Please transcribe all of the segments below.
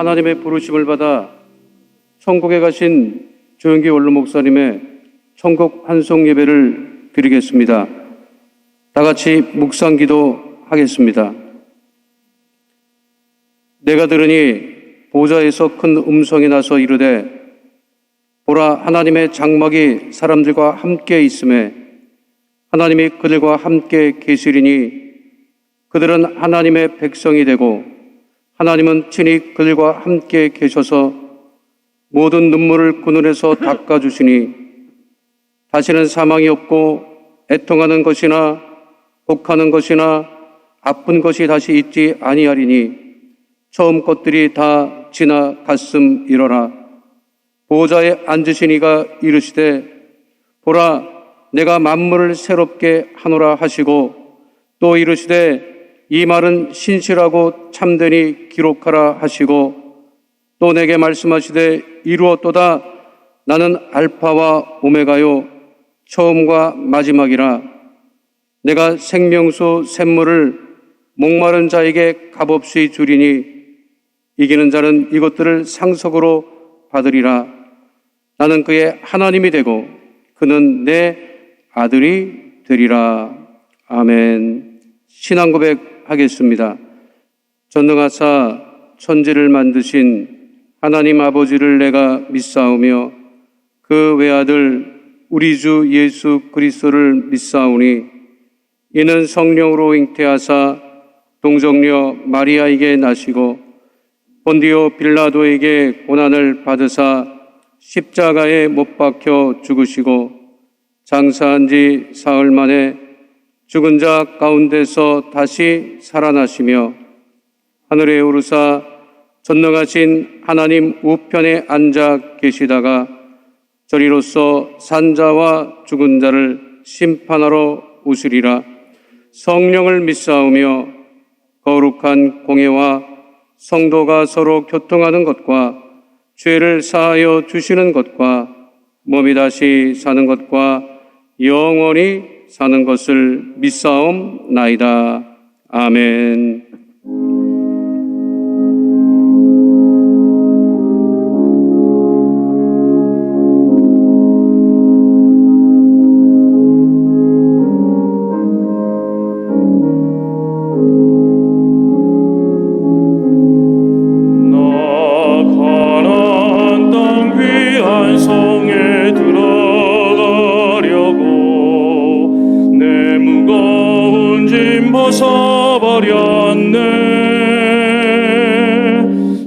하나님의 부르심을 받아 천국에 가신 조영기 원로 목사님의 천국 환송 예배를 드리겠습니다. 다 같이 묵상 기도하겠습니다. 내가 들으니 보좌에서 큰 음성이 나서 이르되 보라, 하나님의 장막이 사람들과 함께 있음에 하나님이 그들과 함께 계시리니 그들은 하나님의 백성이 되고 하나님은 친히 그들과 함께 계셔서 모든 눈물을 그 눈에서 닦아주시니 다시는 사망이 없고 애통하는 것이나 곡하는 것이나 아픈 것이 다시 있지 아니하리니 처음 것들이 다 지나갔음이러라. 보좌에 앉으신 이가 이르시되 보라, 내가 만물을 새롭게 하노라 하시고 또 이르시되 이 말은 신실하고 참되니 기록하라 하시고 또 내게 말씀하시되 이루었도다. 나는 알파와 오메가요 처음과 마지막이라. 내가 생명수 샘물을 목마른 자에게 값없이 주리니 이기는 자는 이것들을 상속으로 받으리라. 나는 그의 하나님이 되고 그는 내 아들이 되리라. 아멘. 신앙 고백하겠습니다. 전능하사 천지를 만드신 하나님 아버지를 내가 믿사오며 그 외아들 우리 주 예수 그리스도를 믿사오니 이는 성령으로 잉태하사 동정녀 마리아에게 나시고 본디오 빌라도에게 고난을 받으사 십자가에 못 박혀 죽으시고 장사한 지 사흘 만에 죽은 자 가운데서 다시 살아나시며 하늘에 오르사 전능하신 하나님 우편에 앉아 계시다가 저리로서 산자와 죽은 자를 심판하러 오시리라. 성령을 믿사오며 거룩한 공예와 성도가 서로 교통하는 것과 죄를 사하여 주시는 것과 몸이 다시 사는 것과 영원히 사는 것을 믿사옵나이다. 아멘. 벗어버렸네.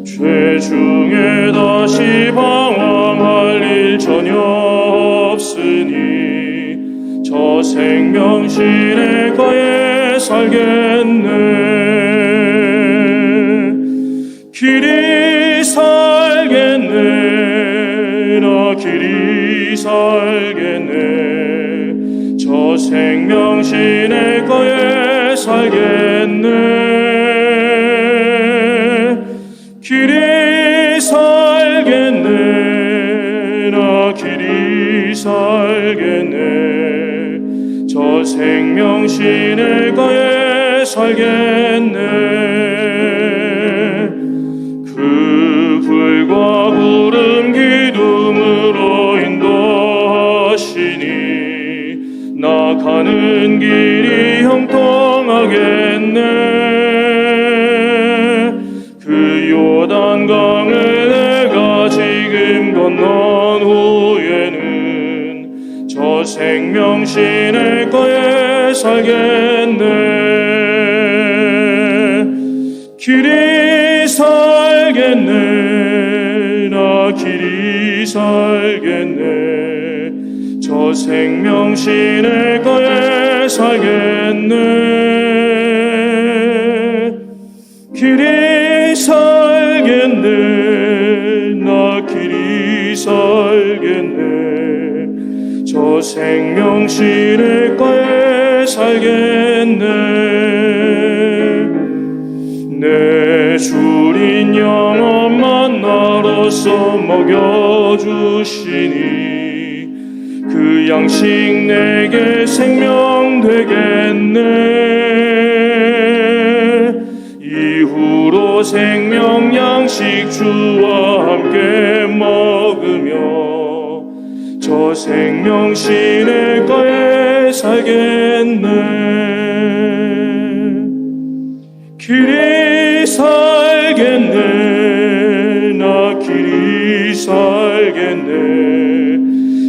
죄 중에 다시 방황할 일 전혀 없으니 저 생명신의 거에 살겠네. 길이 살겠네. 나 길이 살겠네. 저 생명신의 거에 살겠네. 길이 살겠네. 나 길이 살겠네. 저 생명신의 거에 살겠네. 그 불과 구름 기둥으로 인도하시니 나 가는 길이 형통하겠네. 그 요단강을 내가 지금 건넌 후에는 저 생명신의 거에 살겠네. 길이 살겠네. 나 길이 살겠네. 저 생명신의 거에 살겠네. 길이 살겠네. 나 길이 살겠네. 저 생명신의 거에 살겠네. 내 주린 영혼만 나로서 먹여주시니 그 양식 내게 생명 되겠네. 후로 생명 양식 주와 함께 먹으며 저 생명 시냇가에 살겠네. 길이 살겠네. 나 길이 살겠네.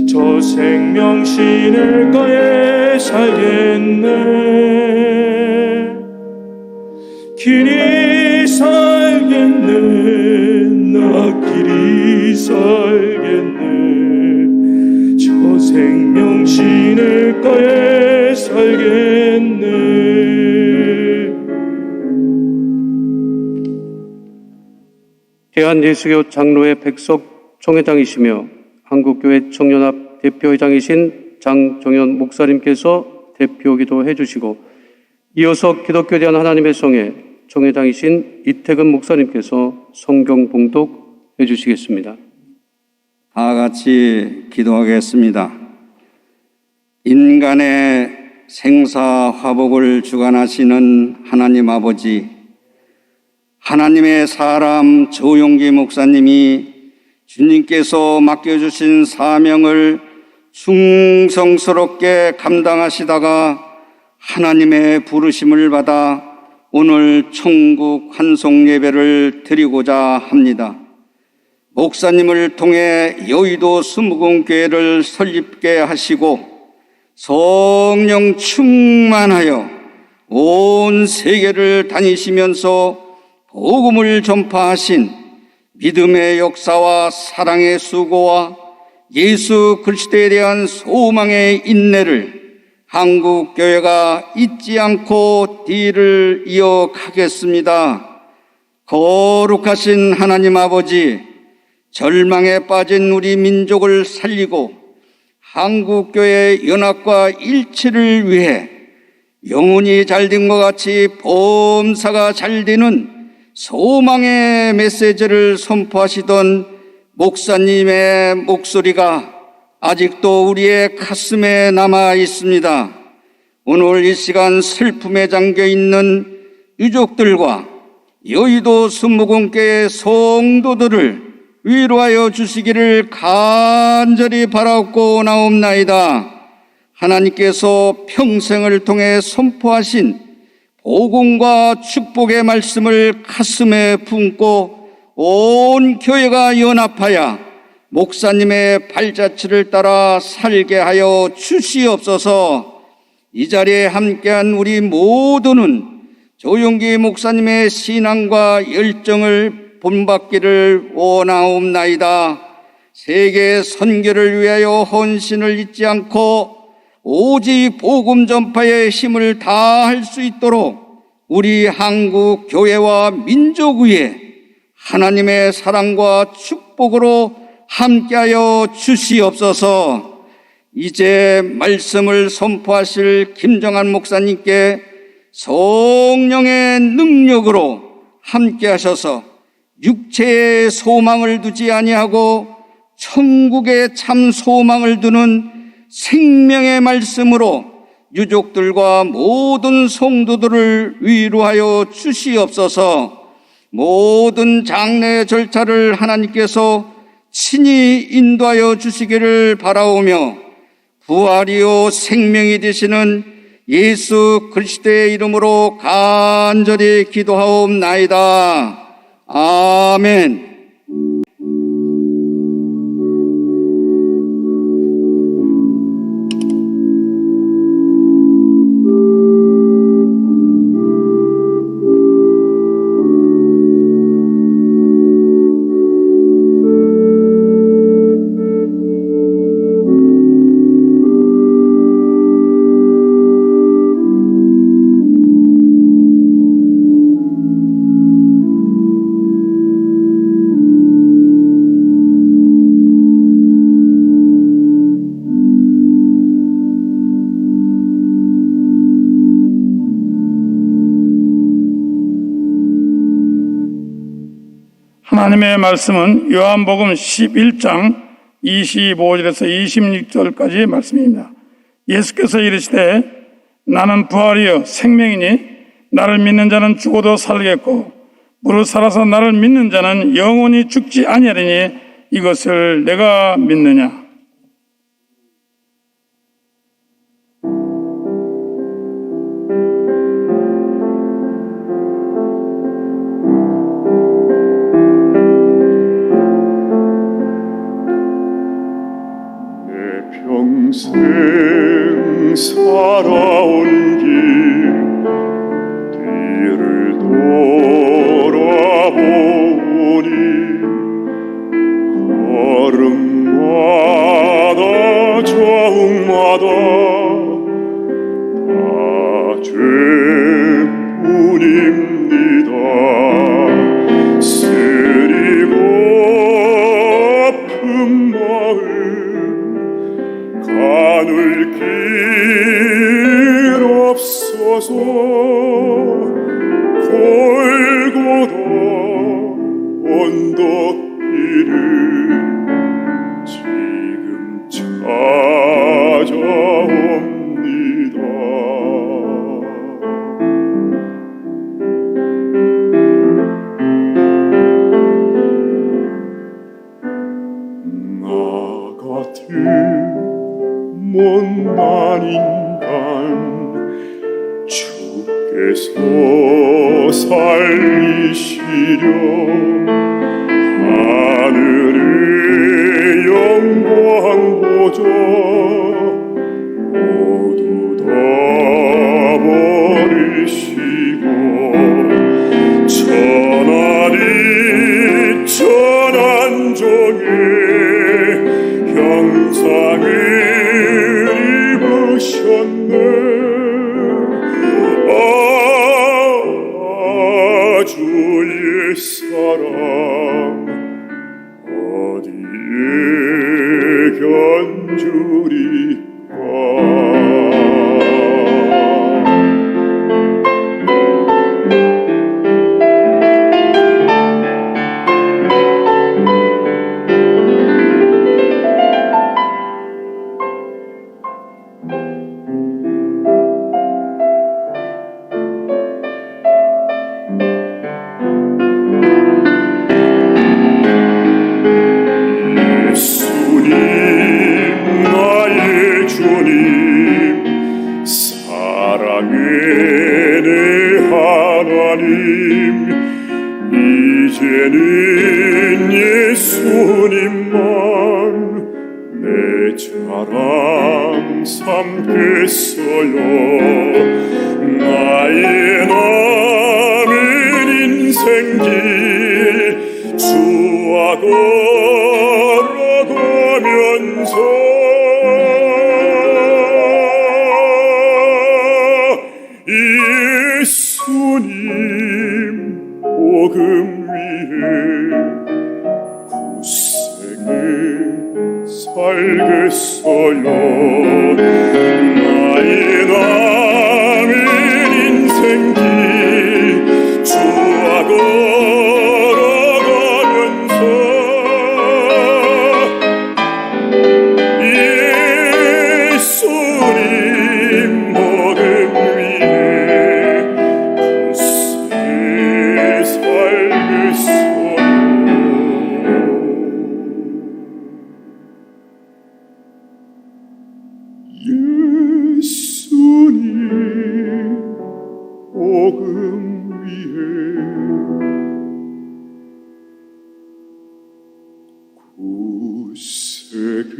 저 생명 시냇가에 살겠네. 길이 살겠네. 나 길이 살겠네. 저 생명 시냇가에 살겠네. 대한예수교 장로회 백석 총회장이시며 한국교회 청년합 대표회장이신 장정현 목사님께서 대표기도 해주시고, 이어서 기독교에 대한 하나님의 성회 총회장이신 이태근 목사님께서 성경 봉독해 주시겠습니다. 다 같이 기도하겠습니다. 인간의 생사화복을 주관하시는 하나님 아버지, 하나님의 사람 조용기 목사님이 주님께서 맡겨주신 사명을 충성스럽게 감당하시다가 하나님의 부르심을 받아 오늘 천국 환송 예배를 드리고자 합니다. 목사님을 통해 여의도 수무궁교회를 설립게 하시고 성령 충만하여 온 세계를 다니시면서 복음을 전파하신 믿음의 역사와 사랑의 수고와 예수 그리스도에 대한 소망의 인내를 한국교회가 잊지 않고 뒤를 이어가겠습니다. 거룩하신 하나님 아버지, 절망에 빠진 우리 민족을 살리고 한국교회의 연합과 일치를 위해 영혼이 잘된 것 같이 범사가 잘되는 소망의 메시지를 선포하시던 목사님의 목소리가 아직도 우리의 가슴에 남아 있습니다. 오늘 이 시간 슬픔에 잠겨 있는 유족들과 여의도 수무궁교회 성도들을 위로하여 주시기를 간절히 바라옵고 나옵나이다. 하나님께서 평생을 통해 선포하신 복음과 축복의 말씀을 가슴에 품고 온 교회가 연합하여 목사님의 발자취를 따라 살게 하여 주시옵소서. 이 자리에 함께한 우리 모두는 조용기 목사님의 신앙과 열정을 본받기를 원하옵나이다. 세계 선교를 위하여 헌신을 잊지 않고 오직 복음 전파의 힘을 다할 수 있도록 우리 한국 교회와 민족 위에 하나님의 사랑과 축복으로 함께하여 주시옵소서. 이제 말씀을 선포하실 김정한 목사님께 성령의 능력으로 함께하셔서 육체의 소망을 두지 아니하고 천국의 참 소망을 두는 생명의 말씀으로 유족들과 모든 성도들을 위로하여 주시옵소서. 모든 장례 절차를 하나님께서 친히 인도하여 주시기를 바라오며 부활이요 생명이 되시는 예수 그리스도의 이름으로 간절히 기도하옵나이다. 아멘. 하나님의 말씀은 요한복음 11장 25절에서 26절까지의 말씀입니다. 예수께서 이르시되 나는 부활이요 생명이니 나를 믿는 자는 죽어도 살겠고 무릇 살아서 나를 믿는 자는 영원히 죽지 아니하리니 이것을 내가 믿느냐. 평생 살아온 길 뒤를 돌아보니 걸음마다 좌우마다 다 죄뿐입니다. 쓰리고 아픈 마음 가눌 길 없어서 골고다 언덕길을 지금 찾아옵니다. 나 같은 못난 인간 주께서 살리시려 하늘의 영광 보좌 모두 다 버리시고 천하리 천한종의 형상을 입으셨네. 주의 사랑 어디에 견주리까. 이제는 예수님만 내 자랑 삼겠어요. 나의 남은 인생길 주와 걸어가면서 예수님 복음 위에 굳세게 살겠어요. 나의 남은 인생길 주와 걸어가면서 예수님 복음 위에 예수님 복음 위에 굳세게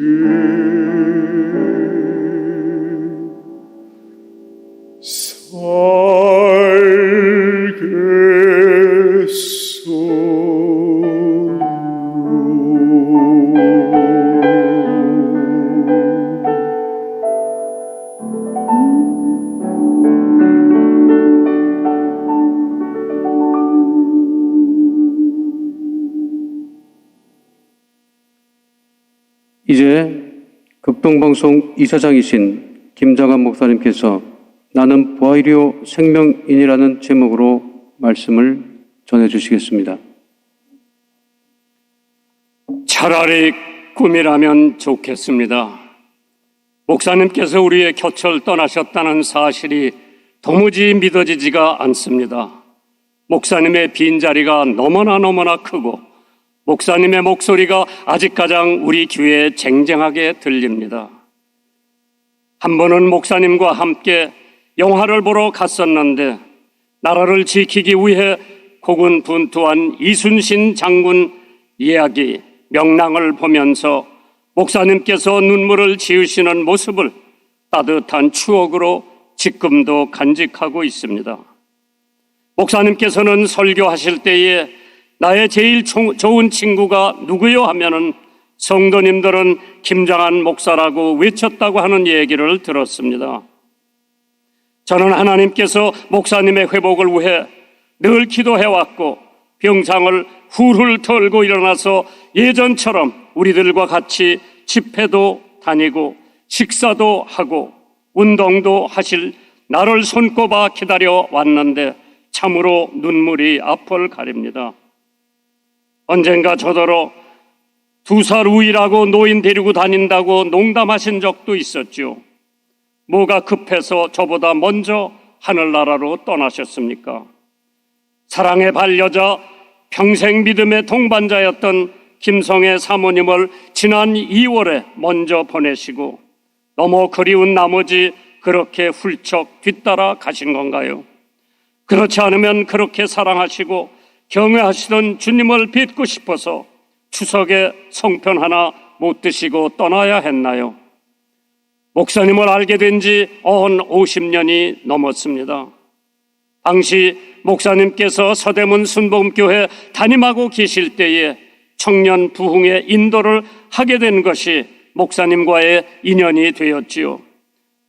이제 극동방송 이사장이신 김장한 목사님께서 나는 부활이요 생명이니라는 제목으로 말씀을 전해주시겠습니다. 차라리 꿈이라면 좋겠습니다. 목사님께서 우리의 곁을 떠나셨다는 사실이 도무지 믿어지지가 않습니다. 목사님의 빈자리가 너무나 크고 목사님의 목소리가 아직 가장 우리 귀에 쟁쟁하게 들립니다. 한 번은 목사님과 함께 영화를 보러 갔었는데 나라를 지키기 위해 고군분투한 이순신 장군 이야기 명랑을 보면서 목사님께서 눈물을 지으시는 모습을 따뜻한 추억으로 지금도 간직하고 있습니다. 목사님께서는 설교하실 때에 나의 제일 좋은 친구가 누구요 하면은 성도님들은 김장한 목사라고 외쳤다고 하는 얘기를 들었습니다. 저는 하나님께서 목사님의 회복을 위해 늘 기도해왔고 병상을 훌훌 털고 일어나서 예전처럼 우리들과 같이 집회도 다니고 식사도 하고 운동도 하실 나를 손꼽아 기다려 왔는데 참으로 눈물이 앞을 가립니다. 언젠가 저더러 2살 우이라고 노인 데리고 다닌다고 농담하신 적도 있었죠. 뭐가 급해서 저보다 먼저 하늘나라로 떠나셨습니까? 사랑의 반려자, 평생 믿음의 동반자였던 김성애 사모님을 지난 2월에 먼저 보내시고 너무 그리운 나머지 그렇게 훌쩍 뒤따라 가신 건가요? 그렇지 않으면 그렇게 사랑하시고 경외하시던 주님을 뵙고 싶어서 추석에 송편 하나 못 드시고 떠나야 했나요? 목사님을 알게 된 지 50년이 넘었습니다. 당시 목사님께서 서대문 순복음교회 담임하고 계실 때에 청년 부흥의 인도를 하게 된 것이 목사님과의 인연이 되었지요.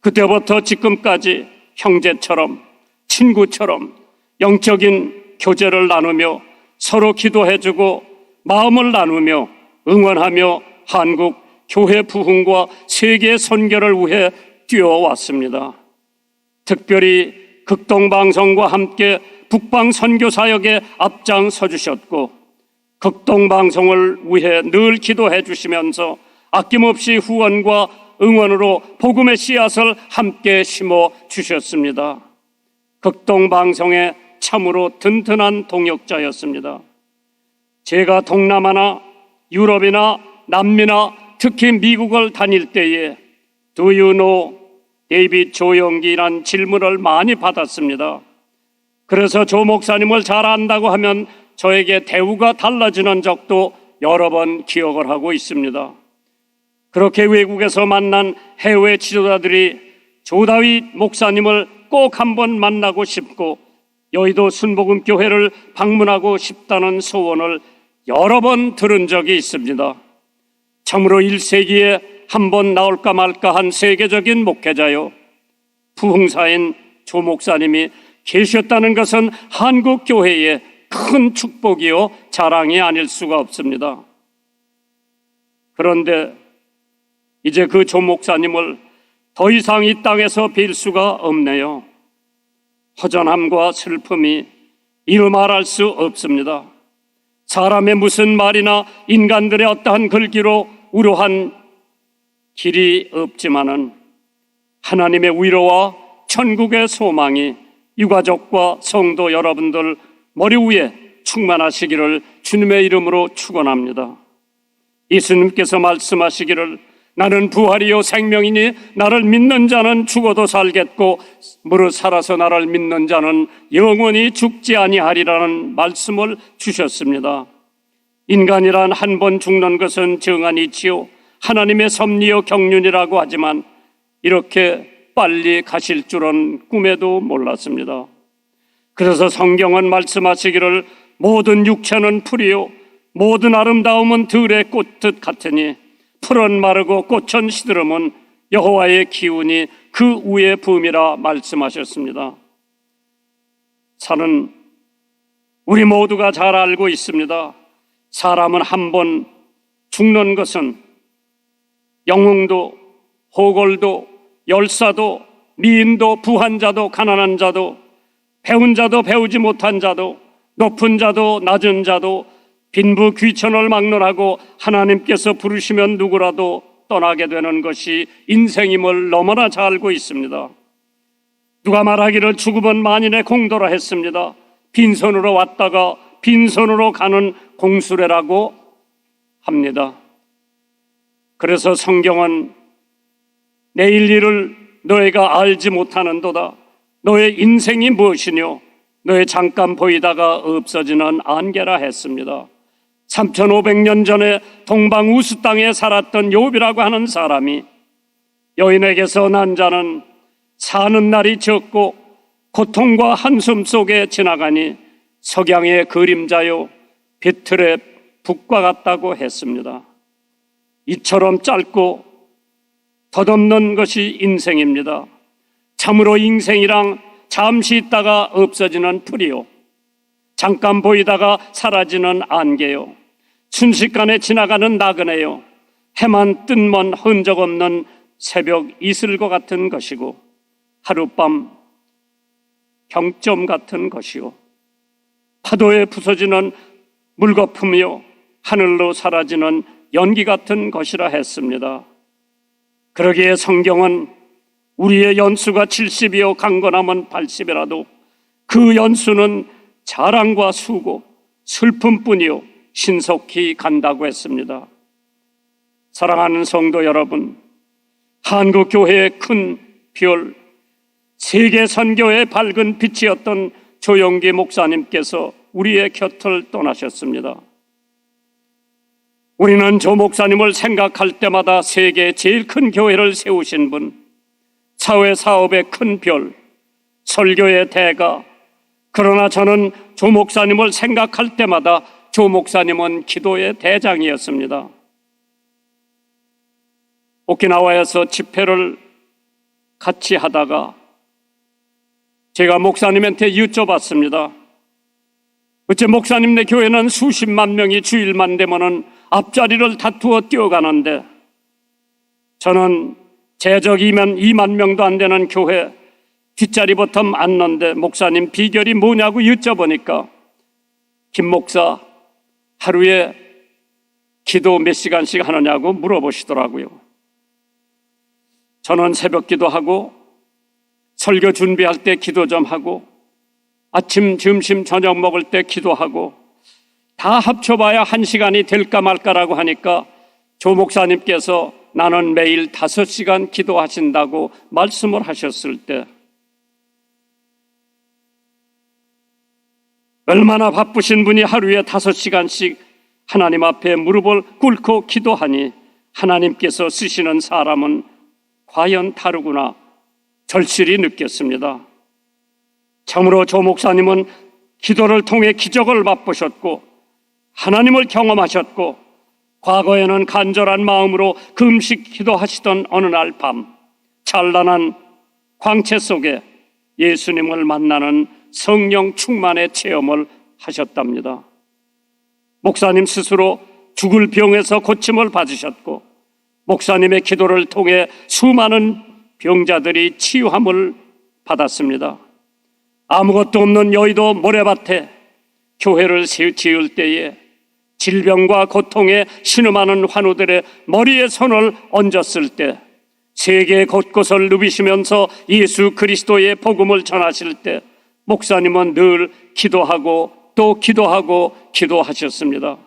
그때부터 지금까지 형제처럼 친구처럼 영적인 교제를 나누며 서로 기도해주고 마음을 나누며 응원하며 한국 교회 부흥과 세계 선교를 위해 뛰어왔습니다. 특별히 극동방송과 함께 북방 선교 사역에 앞장서 주셨고 극동방송을 위해 늘 기도해 주시면서 아낌없이 후원과 응원으로 복음의 씨앗을 함께 심어 주셨습니다. 극동방송의 참으로 든든한 동역자였습니다. 제가 동남아나 유럽이나 남미나 특히 미국을 다닐 때에 Do you know 데이빗 조영기란 질문을 많이 받았습니다. 그래서 조 목사님을 잘 안다고 하면 저에게 대우가 달라지는 적도 여러 번 기억을 하고 있습니다. 그렇게 외국에서 만난 해외 지도자들이 조다윗 목사님을 꼭 한번 만나고 싶고 여의도 순복음교회를 방문하고 싶다는 소원을 여러 번 들은 적이 있습니다. 참으로 1세기에 한 번 나올까 말까 한 세계적인 목회자요, 부흥사인 조 목사님이 계셨다는 것은 한국 교회의 큰 축복이요 자랑이 아닐 수가 없습니다. 그런데 이제 그 조 목사님을 더 이상 이 땅에서 뵐 수가 없네요. 허전함과 슬픔이 이루 말할 수 없습니다. 사람의 무슨 말이나 인간들의 어떠한 글귀로 우려한 길이 없지만은 하나님의 위로와 천국의 소망이 유가족과 성도 여러분들 머리 위에 충만하시기를 주님의 이름으로 축원합니다. 예수님께서 말씀하시기를 나는 부활이요 생명이니 나를 믿는 자는 죽어도 살겠고 무릇 살아서 나를 믿는 자는 영원히 죽지 아니하리라는 말씀을 주셨습니다. 인간이란 한 번 죽는 것은 정한이지요 하나님의 섭리요 경륜이라고 하지만 이렇게 빨리 가실 줄은 꿈에도 몰랐습니다. 그래서 성경은 말씀하시기를 모든 육체는 풀이요 모든 아름다움은 들의 꽃듯 같으니 풀은 마르고 꽃은 시들음은 여호와의 기운이 그 위에 붐이라 말씀하셨습니다. 사는 우리 모두가 잘 알고 있습니다. 사람은 한 번 죽는 것은 영웅도 호골도 열사도 미인도 부한 자도 가난한 자도 배운 자도 배우지 못한 자도 높은 자도 낮은 자도 빈부 귀천을 막론하고 하나님께서 부르시면 누구라도 떠나게 되는 것이 인생임을 너무나 잘 알고 있습니다. 누가 말하기를 죽음은 만인의 공도라 했습니다. 빈손으로 왔다가 빈손으로 가는 공수레라고 합니다. 그래서 성경은 내일 일을 너희가 알지 못하는도다. 너의 인생이 무엇이뇨? 너의 잠깐 보이다가 없어지는 안개라 했습니다. 3500년 전에 동방우스 땅에 살았던 욥이라고 하는 사람이 여인에게서 난 자는 사는 날이 적고 고통과 한숨 속에 지나가니 석양의 그림자요 비틀의 북과 같다고 했습니다. 이처럼 짧고 덧없는 것이 인생입니다. 참으로 인생이랑 잠시 있다가 없어지는 풀이요, 잠깐 보이다가 사라지는 안개요, 순식간에 지나가는 나그네요, 해만 뜬먼 흔적 없는 새벽 이슬과 같은 것이고 하룻밤 경점 같은 것이요, 파도에 부서지는 물거품이요 하늘로 사라지는 연기 같은 것이라 했습니다. 그러기에 성경은 우리의 연수가 70이요 강건함은 80이라도 그 연수는 자랑과 수고, 슬픔뿐이요 신속히 간다고 했습니다. 사랑하는 성도 여러분, 한국교회의 큰 별, 세계 선교의 밝은 빛이었던 조영기 목사님께서 우리의 곁을 떠나셨습니다. 우리는 조 목사님을 생각할 때마다 세계의 제일 큰 교회를 세우신 분, 사회 사업의 큰 별, 설교의 대가. 그러나 저는 조 목사님을 생각할 때마다 조 목사님은 기도의 대장이었습니다. 오키나와에서 집회를 같이 하다가 제가 목사님한테 여쭤봤습니다. 어째 목사님네 교회는 수십만 명이 주일만 되면은 앞자리를 다투어 뛰어가는데 저는 재적이면 2만 명도 안 되는 교회 뒷자리부터 앉는데 목사님 비결이 뭐냐고 여쭤보니까 김 목사 하루에 기도 몇 시간씩 하느냐고 물어보시더라고요. 저는 새벽 기도하고 설교 준비할 때 기도 좀 하고 아침, 점심, 저녁 먹을 때 기도하고 다 합쳐봐야 1시간이 될까 말까라고 하니까 조 목사님께서 나는 매일 5시간 기도하신다고 말씀을 하셨을 때 얼마나 바쁘신 분이 하루에 5시간씩 하나님 앞에 무릎을 꿇고 기도하니 하나님께서 쓰시는 사람은 과연 다르구나 절실히 느꼈습니다. 참으로 조 목사님은 기도를 통해 기적을 맛보셨고 하나님을 경험하셨고 과거에는 간절한 마음으로 금식 기도하시던 어느 날 밤 찬란한 광채 속에 예수님을 만나는 성령 충만의 체험을 하셨답니다. 목사님 스스로 죽을 병에서 고침을 받으셨고 목사님의 기도를 통해 수많은 병자들이 치유함을 받았습니다. 아무것도 없는 여의도 모래밭에 교회를 지을 때에 질병과 고통에 신음하는 환우들의 머리에 손을 얹었을 때 세계 곳곳을 누비시면서 예수 그리스도의 복음을 전하실 때 목사님은 늘 기도하고 또 기도하고 기도하셨습니다.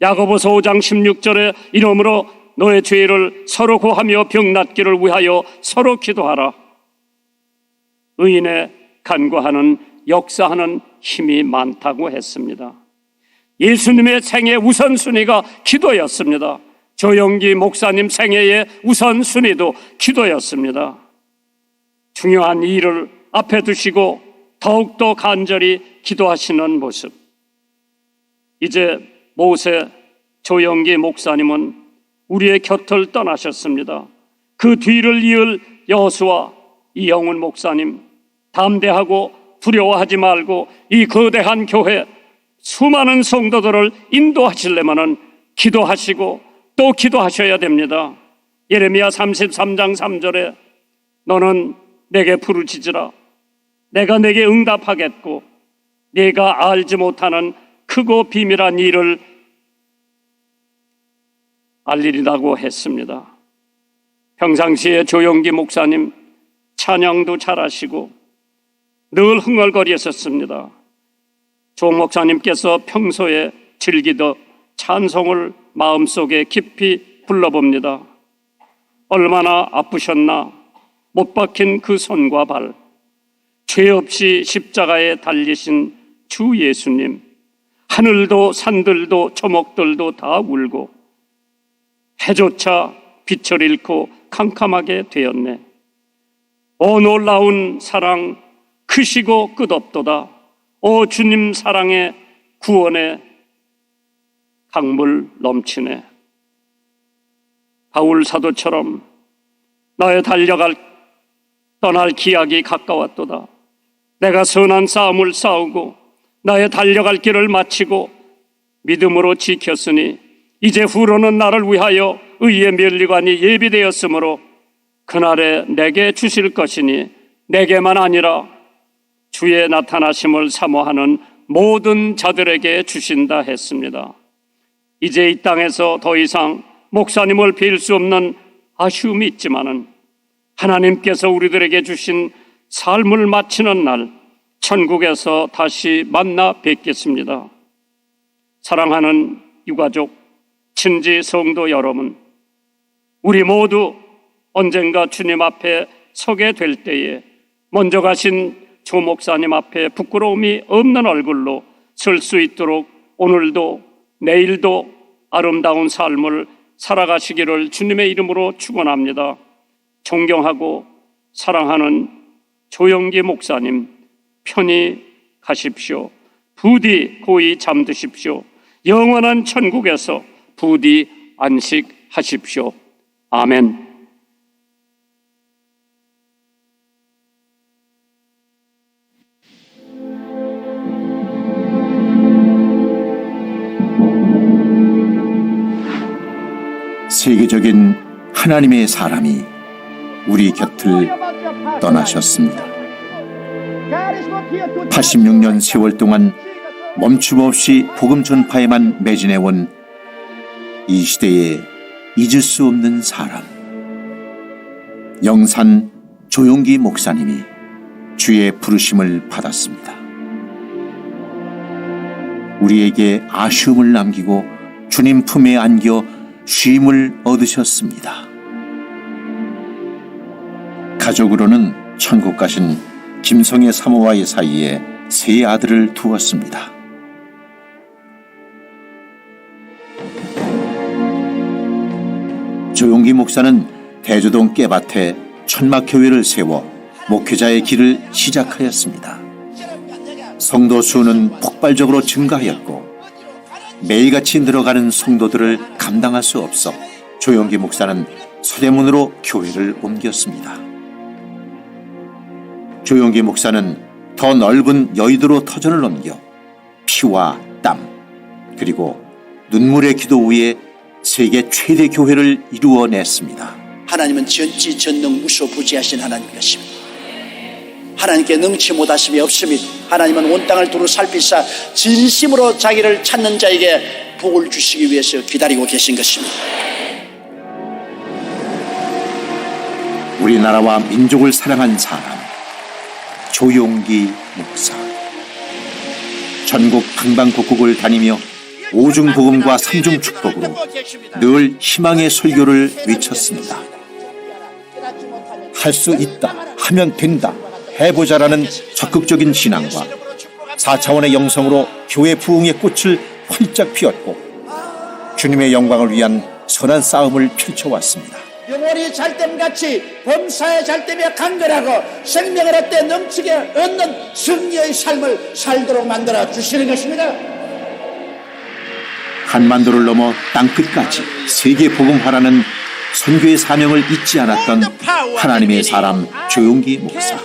야고보서 5장 16절에 이러므로 너의 죄를 서로 고하며 병 낫기를 위하여 서로 기도하라. 의인의 간구하는 역사하는 힘이 많다고 했습니다. 예수님의 생애 우선순위가 기도였습니다. 조영기 목사님 생애의 우선순위도 기도였습니다. 중요한 일을 앞에 두시고 더욱더 간절히 기도하시는 모습. 이제 모세 조영기 목사님은 우리의 곁을 떠나셨습니다. 그 뒤를 이을 여호수아 이영훈 목사님, 담대하고 두려워하지 말고 이 거대한 교회 수많은 성도들을 인도하시려면 기도하시고 또 기도하셔야 됩니다. 예레미야 33장 3절에 너는 내게 부르짖으라 내가 내게 응답하겠고 네가 알지 못하는 크고 비밀한 일을 알리리라고 했습니다. 평상시에 조영기 목사님 찬양도 잘하시고 늘 흥얼거리셨습니다. 조 목사님께서 평소에 즐기던 찬송을 마음속에 깊이 불러봅니다. 얼마나 아프셨나 못 박힌 그 손과 발, 죄 없이 십자가에 달리신 주 예수님, 하늘도 산들도 초목들도 다 울고 해조차 빛을 잃고 캄캄하게 되었네. 오 놀라운 사랑 크시고 끝없도다. 오 주님 사랑의 구원의 강물 넘치네. 바울 사도처럼 나의 떠날 기약이 가까웠도다. 내가 선한 싸움을 싸우고 나의 달려갈 길을 마치고 믿음으로 지켰으니 이제 후로는 나를 위하여 의의 면류관이 예비되었으므로 그날에 내게 주실 것이니 내게만 아니라 주의 나타나심을 사모하는 모든 자들에게 주신다 했습니다. 이제 이 땅에서 더 이상 목사님을 뵐 수 없는 아쉬움이 있지만은 하나님께서 우리들에게 주신 삶을 마치는 날 천국에서 다시 만나 뵙겠습니다. 사랑하는 유가족, 친지 성도 여러분, 우리 모두 언젠가 주님 앞에 서게 될 때에 먼저 가신 조 목사님 앞에 부끄러움이 없는 얼굴로 설 수 있도록 오늘도 내일도 아름다운 삶을 살아가시기를 주님의 이름으로 축원합니다. 존경하고 사랑하는 조영기 목사님, 편히 가십시오. 부디 고이 잠드십시오. 영원한 천국에서 부디 안식하십시오. 아멘. 세계적인 하나님의 사람이 우리 곁을 떠나셨습니다. 86년 세월 동안 멈춤없이 복음 전파에만 매진해온 이 시대에 잊을 수 없는 사람, 영산 조용기 목사님이 주의 부르심을 받았습니다. 우리에게 아쉬움을 남기고 주님 품에 안겨 쉼을 얻으셨습니다. 가족으로는 천국 가신 김성애 사모와의 사이에 세 아들을 두었습니다. 조용기 목사는 대조동 깨밭에 천막교회를 세워 목회자의 길을 시작하였습니다. 성도 수는 폭발적으로 증가하였고 매일같이 늘어가는 성도들을 감당할 수 없어 조용기 목사는 서대문으로 교회를 옮겼습니다. 조용기 목사는 더 넓은 여의도로 터전을 옮겨 피와 땀 그리고 눈물의 기도 위에 세계 최대 교회를 이루어냈습니다. 하나님은 전지전능 무소부지하신 하나님 것입니다. 하나님께 능치 못하심이 없습니다. 하나님은 온 땅을 두루 살피사 진심으로 자기를 찾는 자에게 복을 주시기 위해서 기다리고 계신 것입니다. 우리나라와 민족을 사랑한 사람 조용기 목사. 전국 방방곡곡을 다니며 오중복음과 삼중축복으로 늘 희망의 설교를 외쳤습니다. 할 수 있다, 하면 된다, 해보자라는 적극적인 신앙과 4차원의 영성으로 교회 부흥의 꽃을 활짝 피웠고 주님의 영광을 위한 선한 싸움을 펼쳐왔습니다. 영혼이 잘됨같이 범사에 잘되며 강건하고 생명을 얻되 넘치게 얻는 승리의 삶을 살도록 만들어 주시는 것입니다. 한반도를 넘어 땅끝까지 세계 복음화라는 선교의 사명을 잊지 않았던 하나님의 사람 조용기 목사.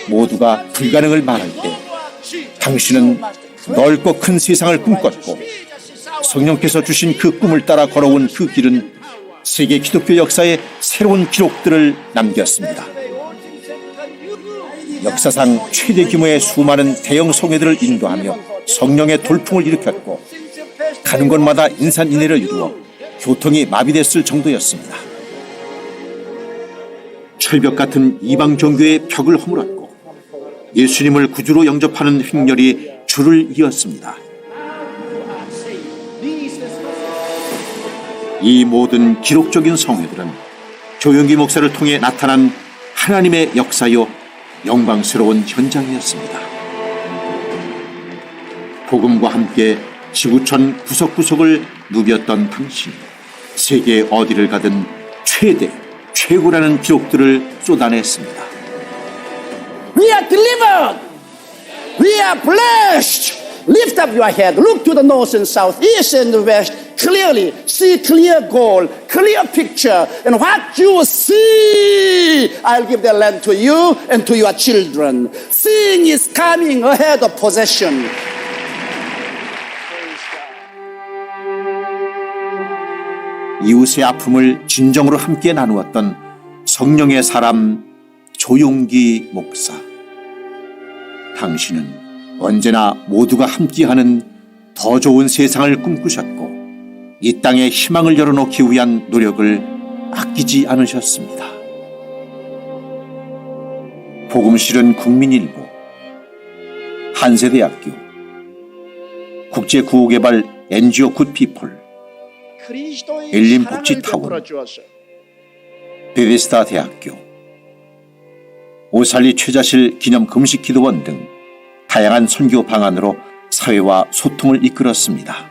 모두가 불가능을 말할 때 당신은 넓고 큰 세상을 꿈꿨고 성령께서 주신 그 꿈을 따라 걸어온 그 길은 세계 기독교 역사에 새로운 기록들을 남겼습니다. 역사상 최대 규모의 수많은 대형 성회들을 인도하며 성령의 돌풍을 일으켰고 가는 곳마다 인산인해를 이루어 교통이 마비됐을 정도였습니다. 철벽 같은 이방 종교의 벽을 허물었고 예수님을 구주로 영접하는 횡렬이 줄을 이었습니다. 이 모든 기록적인 성회들은 조용기 목사를 통해 나타난 하나님의 역사요 영광스러운 현장이었습니다. 복음과 함께 지구촌 구석구석을 누볐던 당신, 세계 어디를 가든 최고라는 기록들을 쏟아냈습니다. We are delivered. We are blessed. Lift up your head. Look to the north and south, east and west. Clearly, see clear goal, clear picture. And what you see, I'll give the land to you and to your children. Seeing is coming ahead of possession. 이웃의 아픔을 진정으로 함께 나누었던 성령의 사람 조용기 목사. 당신은 언제나 모두가 함께하는 더 좋은 세상을 꿈꾸셨고 이 땅에 희망을 열어놓기 위한 노력을 아끼지 않으셨습니다. 복음실은 국민일보, 한세대학교, 국제구호개발 NGO 굿피플, 엘린복지타운, 베데스다 대학교, 오살리 최자실 기념 금식기도원 등 다양한 선교 방안으로 사회와 소통을 이끌었습니다.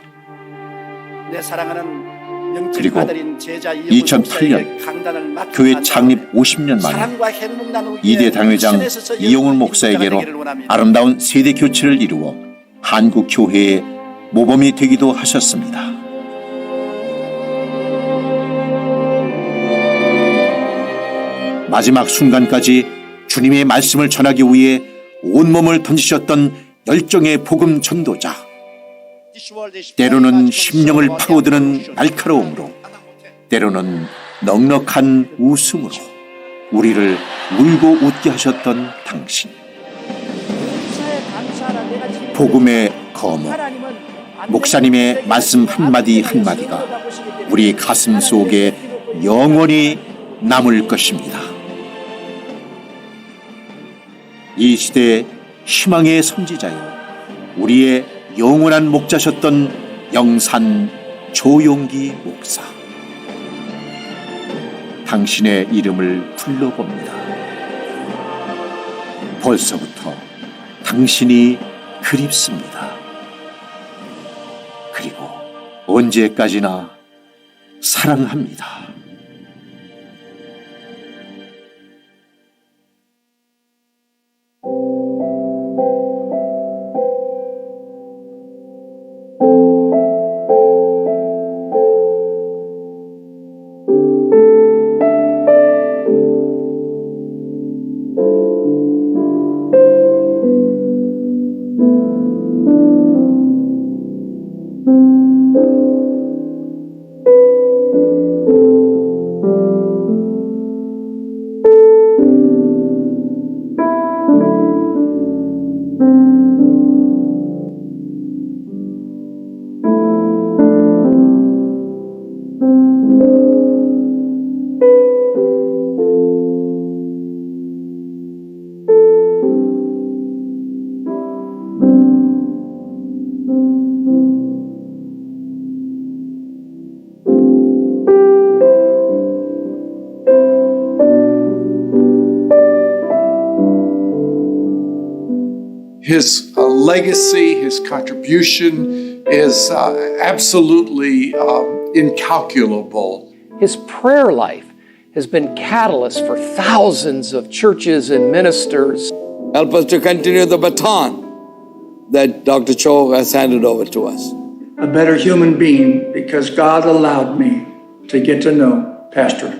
그리고 2008년 교회 창립 50년 만에 2대 당회장 이용훈 목사에게로 아름다운 세대 교체를 이루어 한국 교회의 모범이 되기도 하셨습니다. 마지막 순간까지 주님의 말씀을 전하기 위해 온몸을 던지셨던 열정의 복음 전도자. 때로는 심령을 파고드는 날카로움으로, 때로는 넉넉한 웃음으로 우리를 울고 웃게 하셨던 당신. 복음의 거목, 목사님의 말씀 한마디 한마디가 우리 가슴 속에 영원히 남을 것입니다. 이 시대의 희망의 선지자요, 우리의 영원한 목자셨던 영산 조용기 목사. 당신의 이름을 불러봅니다. 벌써부터 당신이 그립습니다. 그리고 언제까지나 사랑합니다. His legacy, his contribution is absolutely incalculable. His prayer life has been catalyst for thousands of churches and ministers. Help us to continue the baton that Dr. Cho has handed over to us. A better human being because God allowed me to get to know Pastor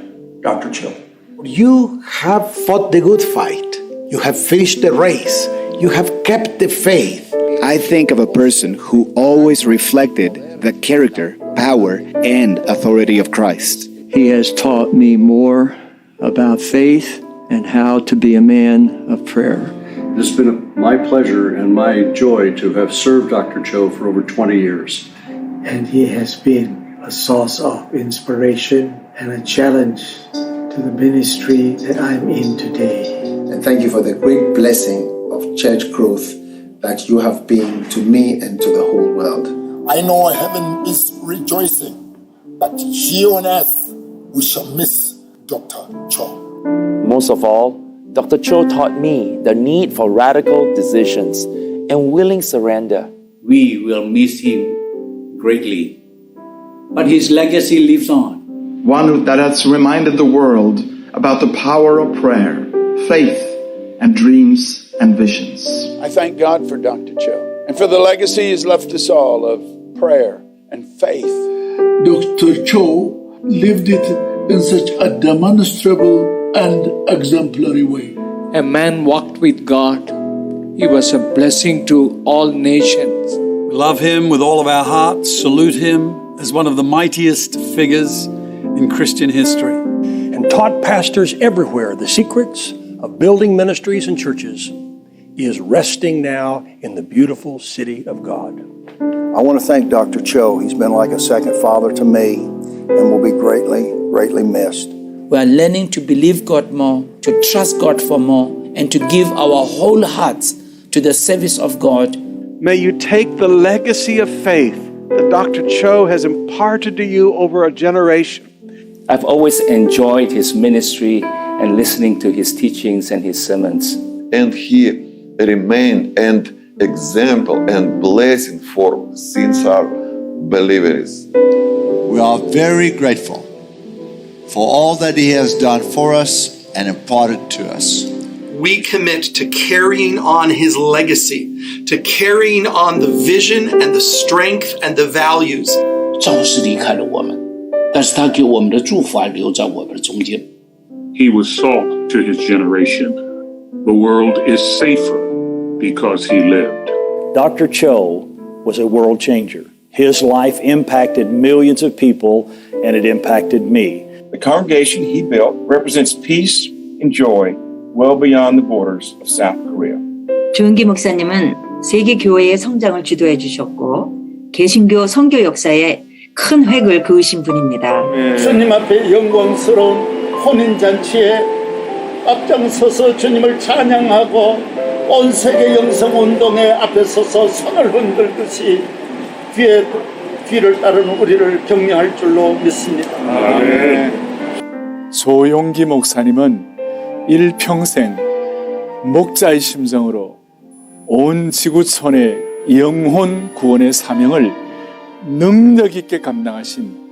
Dr. Cho. You have fought the good fight. You have finished the race. You have kept the faith. I think of a person who always reflected the character, power, and authority of Christ. He has taught me more about faith and how to be a man of prayer. It's been my pleasure and my joy to have served Dr. Cho for over 20 years. And he has been a source of inspiration and a challenge to the ministry that I'm in today. And thank you for the great blessing of church growth that you have been to me and to the whole world. I know heaven is rejoicing, but here on earth we shall miss Dr. Cho. Most of all, Dr. Cho taught me the need for radical decisions and willing surrender. We will miss him greatly, but his legacy lives on. One that has reminded the world about the power of prayer, faith, and dreams and visions. I thank God for Dr. Cho and for the legacy he's left us all of prayer and faith. Dr. Cho lived it in such a demonstrable and exemplary way. A man walked with God. He was a blessing to all nations. We love him with all of our hearts, salute him as one of the mightiest figures in Christian history. And taught pastors everywhere the secrets of building ministries and churches. He is resting now in the beautiful city of God. I want to thank Dr. Cho. He's been like a second father to me and will be greatly, greatly missed. We are learning to believe God more, to trust God for more, and to give our whole hearts to the service of God. May you take the legacy of faith that Dr. Cho has imparted to you over a generation. I've always enjoyed his ministry and listening to his teachings and his sermons. And he remained an example and blessing for sincere believers. We are very grateful for all that he has done for us and imparted to us. We commit to carrying on his legacy, to carrying on the vision and the strength and the values. 赵是离开了我们，但是他给我们的祝福还留在我们的中间。He was salt to his generation. The world is safer because he lived. Dr. Cho was a world changer. His life impacted millions of people, and it impacted me. The congregation he built represents peace and joy well beyond the borders of South Korea. 조용기 목사님은 세계 교회의 성장을 주도해 주셨고 개신교 선교 역사에 큰 획을 그으신 분입니다. 주님 앞에 영광스러운 혼인잔치에 앞장서서 주님을 찬양하고 온 세계 영성운동의 앞에 서서 손을 흔들듯이 뒤를 따르는 우리를 격려할 줄로 믿습니다. 조용기 목사님은 일평생 목자의 심정으로 온 지구촌의 영혼 구원의 사명을 능력 있게 감당하신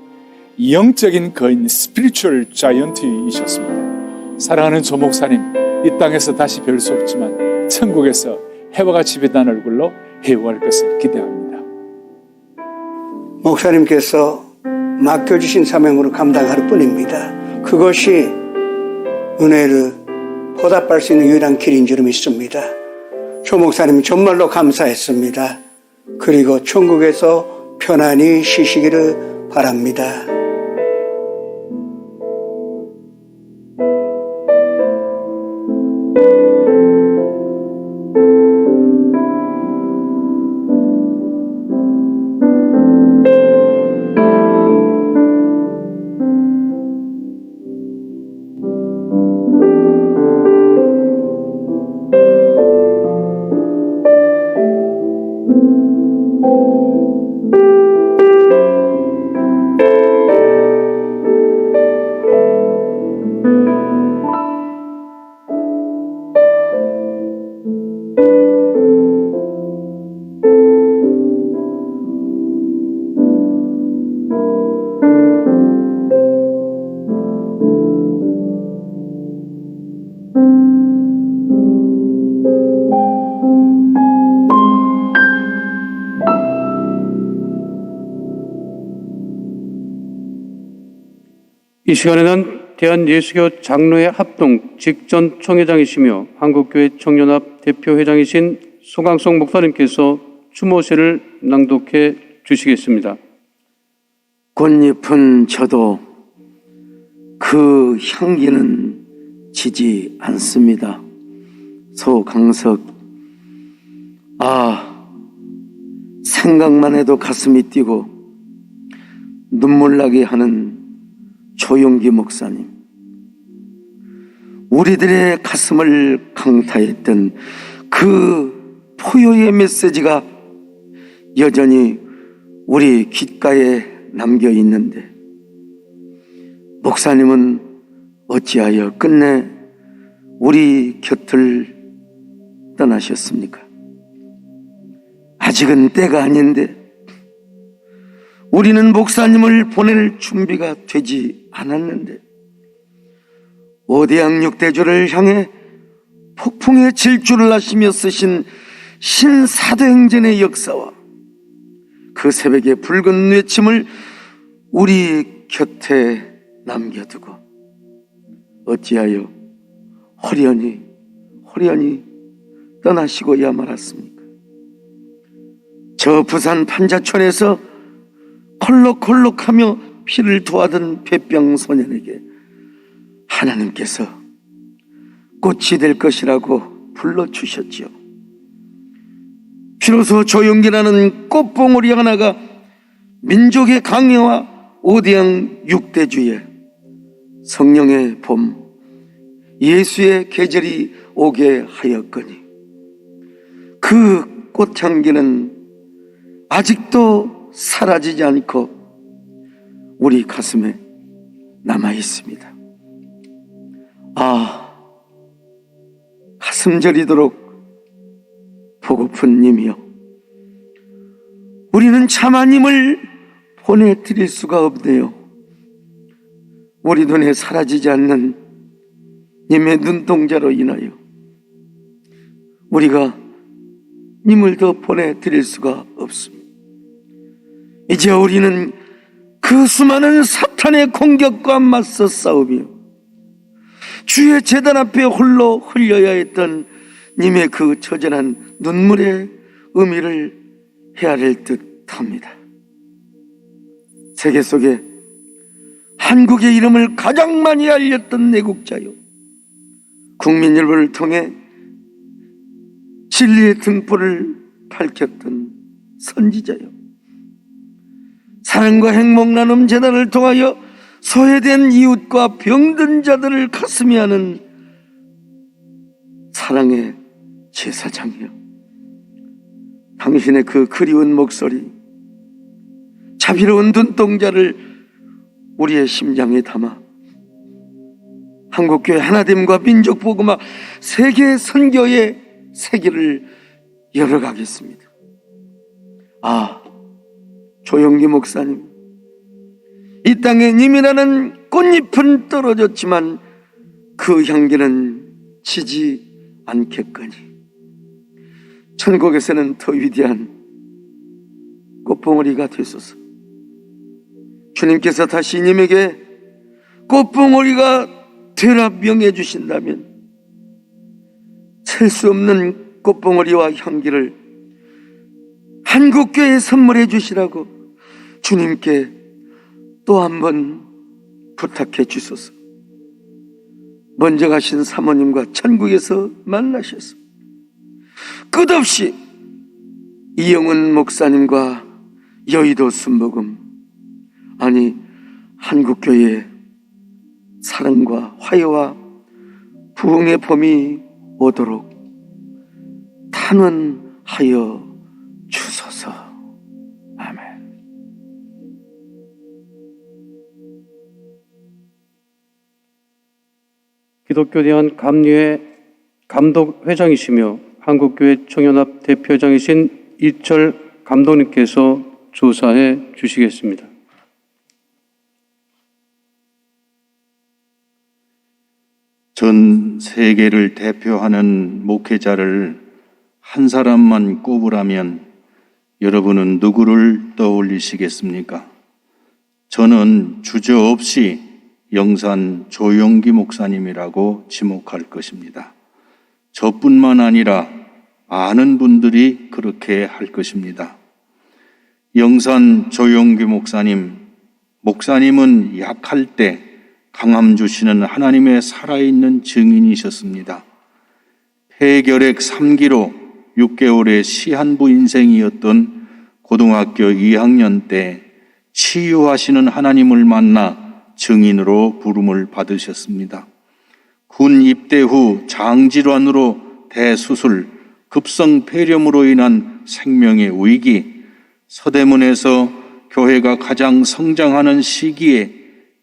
영적인 거인 스피리추얼 자이언트이셨습니다. 사랑하는 조 목사님, 이 땅에서 다시 뵐 수 없지만 천국에서 해와 같이 빛난 얼굴로 회유할 것을 기대합니다. 목사님께서 맡겨주신 사명으로 감당할 뿐입니다. 그것이 은혜를 보답할 수 있는 유일한 길인 줄 믿습니다. 조 목사님 정말로 감사했습니다. 그리고 천국에서 편안히 쉬시기를 바랍니다. 이 시간에는 대한예수교 장로회 합동 직전 총회장이시며 한국교회 청년합 대표회장이신 소강성 목사님께서 추모세를 낭독해 주시겠습니다. 꽃잎은 져도 그 향기는 지지 않습니다. 소강석. 생각만 해도 가슴이 뛰고 눈물 나게 하는 조용기 목사님. 우리들의 가슴을 강타했던 그 포효의 메시지가 여전히 우리 귓가에 남겨 있는데 목사님은 어찌하여 끝내 우리 곁을 떠나셨습니까? 아직은 때가 아닌데 우리는 목사님을 보낼 준비가 되지 않았는데 오대양 육대주를 향해 폭풍의 질주를 하시며 쓰신 신사도행전의 역사와 그 새벽의 붉은 외침을 우리 곁에 남겨두고 어찌하여 호련히 떠나시고야 말았습니까? 저 부산 판자촌에서 콜록콜록하며 피를 토하던 폐병 소년에게 하나님께서 꽃이 될 것이라고 불러주셨지요. 비로소 조용기라는 꽃봉오리 하나가 민족의 강해와 오대양 육대주의 성령의 봄, 예수의 계절이 오게 하였거니 그 꽃향기는 아직도 사라지지 않고 우리 가슴에 남아 있습니다. 가슴 저리도록 보고픈 님이여, 우리는 차마 님을 보내드릴 수가 없네요. 우리 눈에 사라지지 않는 님의 눈동자로 인하여 우리가 님을 더 보내드릴 수가 없습니다. 이제 우리는 그 수많은 사탄의 공격과 맞서 싸우며 주의 제단 앞에 홀로 흘려야 했던 님의 그 처절한 눈물의 의미를 헤아릴 듯 합니다. 세계 속에 한국의 이름을 가장 많이 알렸던 내국자요, 국민일보를 통해 진리의 등불을 밝혔던 선지자요, 사랑과 행복 나눔 재단을 통하여 소외된 이웃과 병든 자들을 가슴에 하는 사랑의 제사장이요, 당신의 그 그리운 목소리, 자비로운 눈동자를 우리의 심장에 담아 한국교회 하나됨과 민족복음화 세계 선교의 세계를 열어가겠습니다. 조용기 목사님, 이 땅에 님이라는 꽃잎은 떨어졌지만 그 향기는 지지 않겠거니 천국에서는 더 위대한 꽃봉오리가 되소서. 주님께서 다시 님에게 꽃봉오리가 되라 명해 주신다면 셀 수 없는 꽃봉오리와 향기를 한국교회에 선물해 주시라고 주님께 또 한 번 부탁해 주소서. 먼저 가신 사모님과 천국에서 만나셔서 끝없이 이영은 목사님과 여의도 순복음, 아니 한국교회에 사랑과 화해와 부흥의 봄이 오도록 탄원하여 주소서. 아멘. 기독교대한 감리회 감독회장이시며 한국교회 청년합 대표장이신 이철 감독님께서 조사해 주시겠습니다. 전 세계를 대표하는 목회자를 한 사람만 꼽으라면 여러분은 누구를 떠올리시겠습니까? 저는 주저없이 영산 조용기 목사님이라고 지목할 것입니다. 저뿐만 아니라 많은 분들이 그렇게 할 것입니다. 영산 조용기 목사님은 약할 때 강함 주시는 하나님의 살아있는 증인이셨습니다. 폐결핵 3기로 6개월의 시한부 인생이었던 고등학교 2학년 때 치유하시는 하나님을 만나 증인으로 부름을 받으셨습니다. 군 입대 후 장질환으로 대수술, 급성 폐렴으로 인한 생명의 위기, 서대문에서 교회가 가장 성장하는 시기에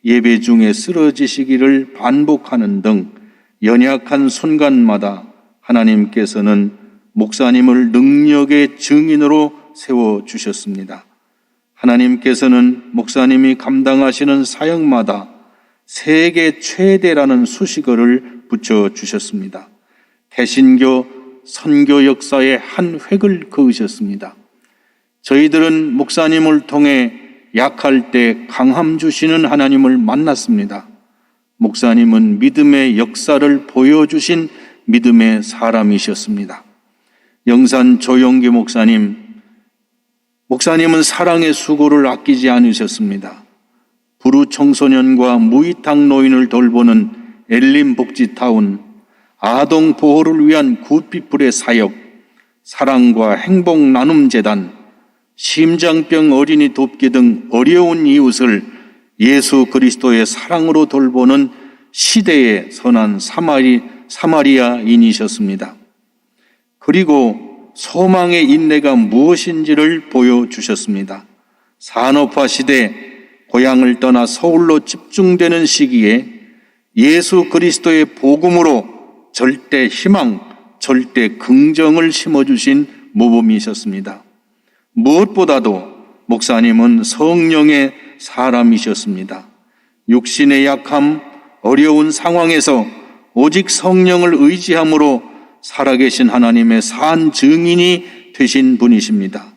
예배 중에 쓰러지시기를 반복하는 등 연약한 순간마다 하나님께서는 목사님을 능력의 증인으로 세워주셨습니다. 하나님께서는 목사님이 감당하시는 사역마다 세계 최대라는 수식어를 붙여주셨습니다. 개신교 선교 역사의 한 획을 그으셨습니다. 저희들은 목사님을 통해 약할 때 강함 주시는 하나님을 만났습니다. 목사님은 믿음의 역사를 보여주신 믿음의 사람이셨습니다. 영산 조용기 목사님은 사랑의 수고를 아끼지 않으셨습니다. 부루 청소년과 무이탁 노인을 돌보는 엘림 복지타운, 아동 보호를 위한 굿피플의 사역, 사랑과 행복 나눔 재단, 심장병 어린이 돕기 등 어려운 이웃을 예수 그리스도의 사랑으로 돌보는 시대의 선한 사마리아인이셨습니다. 그리고 소망의 인내가 무엇인지를 보여주셨습니다. 산업화 시대, 고향을 떠나 서울로 집중되는 시기에 예수 그리스도의 복음으로 절대 희망, 절대 긍정을 심어주신 모범이셨습니다. 무엇보다도 목사님은 성령의 사람이셨습니다. 육신의 약함, 어려운 상황에서 오직 성령을 의지함으로 살아계신 하나님의 산 증인이 되신 분이십니다.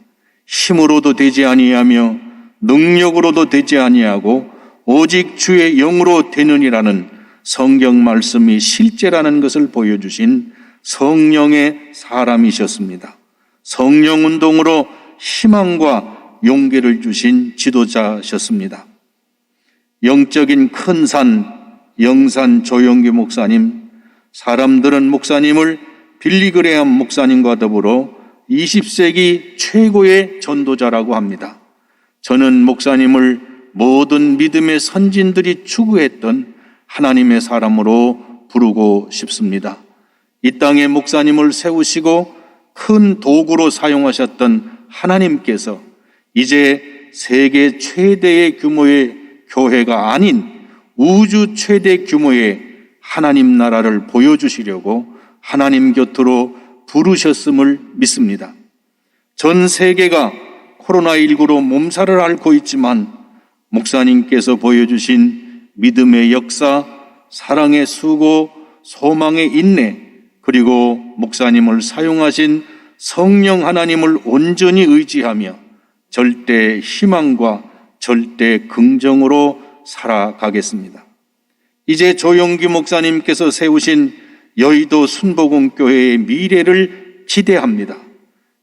힘으로도 되지 아니하며 능력으로도 되지 아니하고 오직 주의 영으로 되느니라는 성경 말씀이 실제라는 것을 보여주신 성령의 사람이셨습니다. 성령 운동으로 희망과 용기를 주신 지도자셨습니다. 영적인 큰 산, 영산 조용기 목사님, 사람들은 목사님을 빌리그레암 목사님과 더불어 20세기 최고의 전도자라고 합니다. 저는 목사님을 모든 믿음의 선진들이 추구했던 하나님의 사람으로 부르고 싶습니다. 이 땅에 목사님을 세우시고 큰 도구로 사용하셨던 하나님께서 이제 세계 최대의 규모의 교회가 아닌 우주 최대 규모의 하나님 나라를 보여주시려고 하나님 곁으로 부르셨음을 믿습니다. 전 세계가 코로나19로 몸살을 앓고 있지만 목사님께서 보여주신 믿음의 역사, 사랑의 수고, 소망의 인내, 그리고 목사님을 사용하신 성령 하나님을 온전히 의지하며 절대 희망과 절대 긍정으로 살아가겠습니다. 이제 조용기 목사님께서 세우신 여의도 순복음교회의 미래를 기대합니다.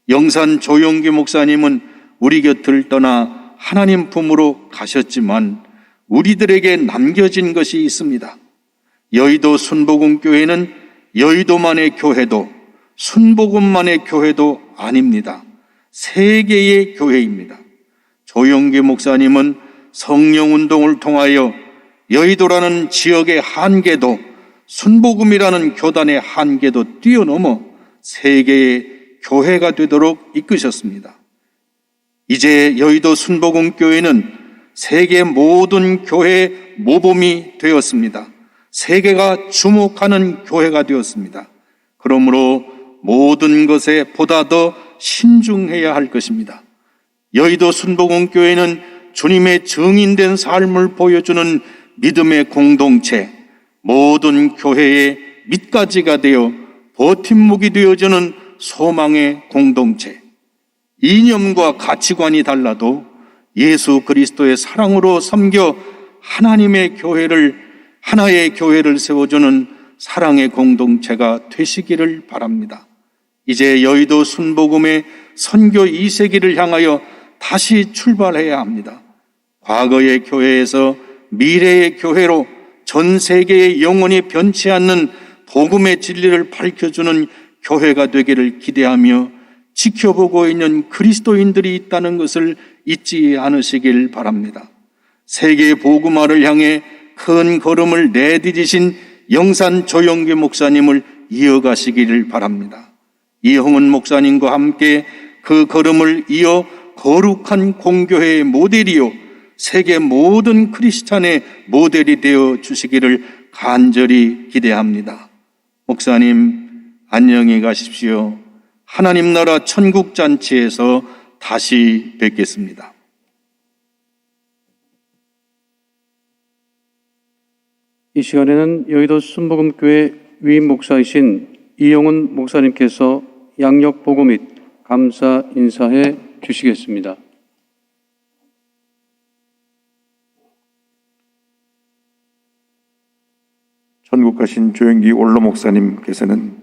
영산 조용기 목사님은 우리 곁을 떠나 하나님 품으로 가셨지만 우리들에게 남겨진 것이 있습니다. 여의도 순복음교회는 여의도만의 교회도 순복음만의 교회도 아닙니다. 세계의 교회입니다. 조용기 목사님은 성령운동을 통하여 여의도라는 지역의 한계도 순복음이라는 교단의 한계도 뛰어넘어 세계의 교회가 되도록 이끄셨습니다. 이제 여의도 순복음교회는 세계 모든 교회의 모범이 되었습니다. 세계가 주목하는 교회가 되었습니다. 그러므로 모든 것에 보다 더 신중해야 할 것입니다. 여의도 순복음교회는 주님의 증인된 삶을 보여주는 믿음의 공동체, 모든 교회의 밑가지가 되어 버팀목이 되어주는 소망의 공동체, 이념과 가치관이 달라도 예수 그리스도의 사랑으로 섬겨 하나님의 교회를, 하나의 교회를 세워주는 사랑의 공동체가 되시기를 바랍니다. 이제 여의도 순복음의 선교 2세기를 향하여 다시 출발해야 합니다. 과거의 교회에서 미래의 교회로 전 세계의 영원히 변치 않는 복음의 진리를 밝혀주는 교회가 되기를 기대하며 지켜보고 있는 그리스도인들이 있다는 것을 잊지 않으시길 바랍니다. 세계 복음화를 향해 큰 걸음을 내디디신 영산 조용기 목사님을 이어가시기를 바랍니다. 이형은 목사님과 함께 그 걸음을 이어 거룩한 공교회의 모델이요 세계 모든 크리스찬의 모델이 되어 주시기를 간절히 기대합니다. 목사님 안녕히 가십시오. 하나님 나라 천국 잔치에서 다시 뵙겠습니다. 이 시간에는 여의도 순복음교회 위임 목사이신 이용훈 목사님께서 양력 보고 및 감사 인사해 주시겠습니다. 천국 가신 조영기 원로 목사님께서는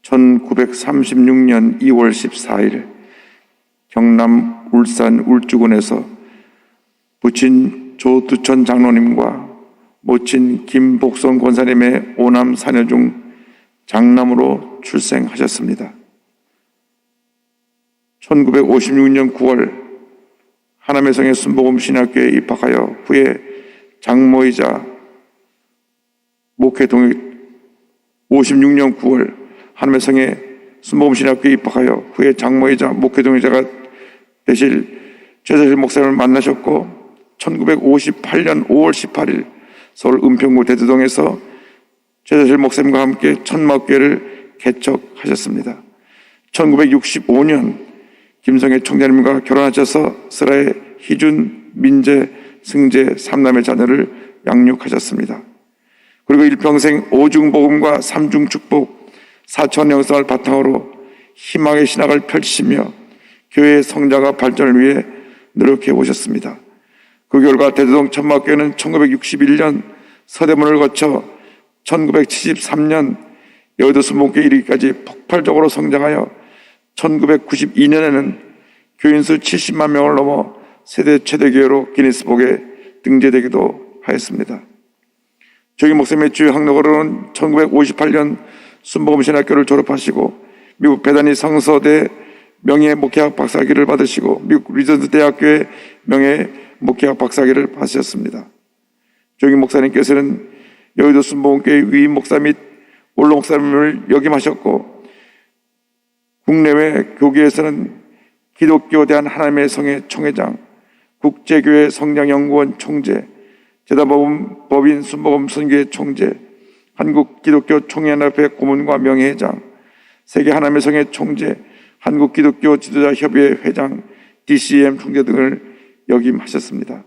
1936년 2월 14일 경남 울산 울주군에서 부친 조두천 장로님과 모친 김복성 권사님의 오남 사녀 중 장남으로 출생하셨습니다. 1956년 9월 하남의 성의 순복음 신학교에 입학하여 후에 장모이자 목회 동역 56년 9월 하남의 성의 순복음 신학교에 입학하여 후에 장모이자 목회 동역자가 되실 최서실 목사님을 만나셨고 1958년 5월 18일 서울 은평구 대두동에서 최서실 목사님과 함께 천막교회를 개척하셨습니다. 1965년 김성애 총장님과 결혼하셔서 슬하의 희준, 민재, 승재 3남의 자녀를 양육하셨습니다. 그리고 일평생 오중복음과 삼중축복, 사천 영성을 바탕으로 희망의 신학을 펼치시며 교회의 성장과 발전을 위해 노력해 오셨습니다. 그 결과 대두동 천막교회는 1961년 서대문을 거쳐 1973년 여의도 순복음교회 이르기까지 폭발적으로 성장하여 1992년에는 교인수 70만 명을 넘어 세대 최대 교회로 기네스북에 등재되기도 하였습니다. 조영기 목사님의 주요 학력으로는 1958년 순복음신학교를 졸업하시고 미국 베다니 성서대 명예 목회학 박사학위를 받으시고 미국 리전스 대학교의 명예 목회학 박사학위를 받으셨습니다. 조영기 목사님께서는 여의도 순복음교회 위임 목사 및 원로 목사님을 역임하셨고 국내외 교계에서는 기독교에 대한 하나님의 성의 총회장, 국제교회 성장연구원 총재, 재단법인 순복음 선교회 총재, 한국기독교 총연합회 고문과 명예회장, 세계 하나님의 성의 총재, 한국기독교 지도자 협의회 회장, DCM 총재 등을 역임하셨습니다.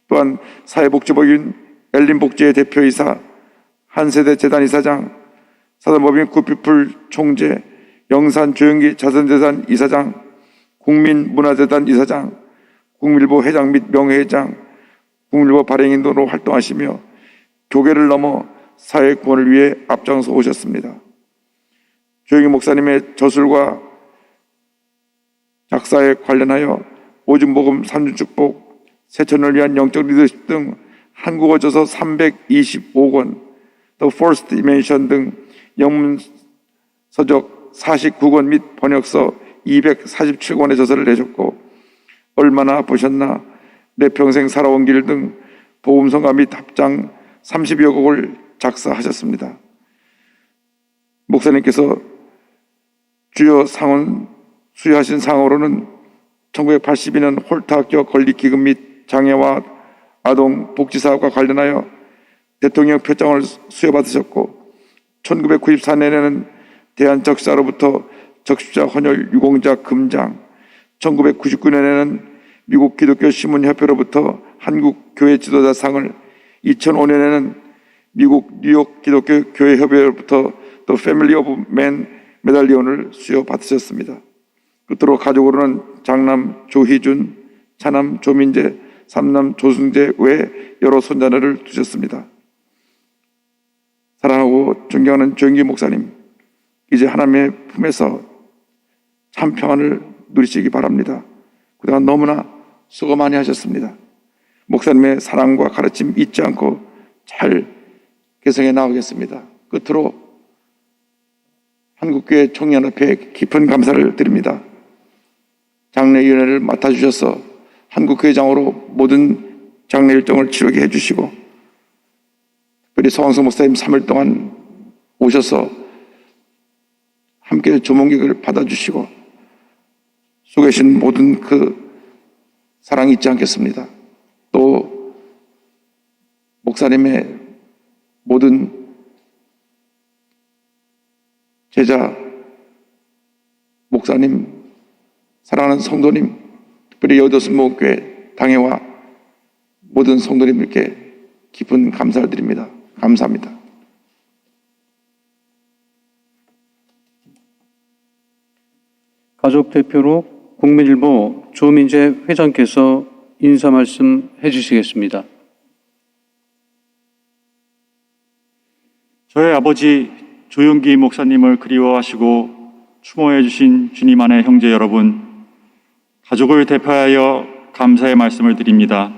또한 사회복지법인 엘린복지회 대표이사, 한세대 재단 이사장, 사단법인 굿피플 총재, 영산 조영기 자선재단 이사장, 국민문화재단 이사장, 국민일보 회장 및 명예회장, 국민일보 발행인으로 활동하시며 교계를 넘어 사회 구원을 위해 앞장서 오셨습니다. 조영기 목사님의 저술과 작사에 관련하여 오중복음, 삼중축복, 세천을 위한 영적 리더십 등 한국어 저서 325권, The First Dimension 등 영문 서적 49권 및 번역서 247권의 저서를 내셨고 얼마나 보셨나, 내 평생 살아온 길 등 복음성가 및 합장 30여 곡을 작사하셨습니다. 목사님께서 주요 상원 수여하신 상으로는 1982년 홀타 합격 건립기금 및 장애와 아동 복지사업과 관련하여 대통령 표창을 수여받으셨고 1994년에는 대한적시사로부터 적십자 헌혈 유공자 금장, 1999년에는 미국 기독교 신문협회로부터 한국교회 지도자상을, 2005년에는 미국 뉴욕 기독교 교회 협회로부터 The Family of Man 메달리온을 수여받으셨습니다. 끝으로 가족으로는 장남 조희준, 차남 조민재, 삼남 조승재 외 여러 손자녀를 두셨습니다. 사랑하고 존경하는 조영기 목사님, 이제 하나님의 품에서 참 평안을 누리시기 바랍니다. 그동안 너무나 수고 많이 하셨습니다. 목사님의 사랑과 가르침 잊지 않고 잘 개성해 나가겠습니다. 끝으로 한국교회 총연합회에 깊은 감사를 드립니다. 장례위원회를 맡아주셔서 한국교회장으로 모든 장례 일정을 치르게 해주시고 특별히 서왕석 목사님 3일 동안 오셔서 함께 조문객을 받아주시고 속에 계신 모든 그 사랑이 있지 않겠습니다. 또 목사님의 모든 제자, 목사님, 사랑하는 성도님, 특별히 여의도순복음교회 당회와 모든 성도님들께 깊은 감사를 드립니다. 감사합니다. 가족 대표로 국민일보 조민재 회장께서 인사 말씀 해주시겠습니다. 저의 아버지 조용기 목사님을 그리워하시고 추모해 주신 주님 안의 형제 여러분, 가족을 대표하여 감사의 말씀을 드립니다.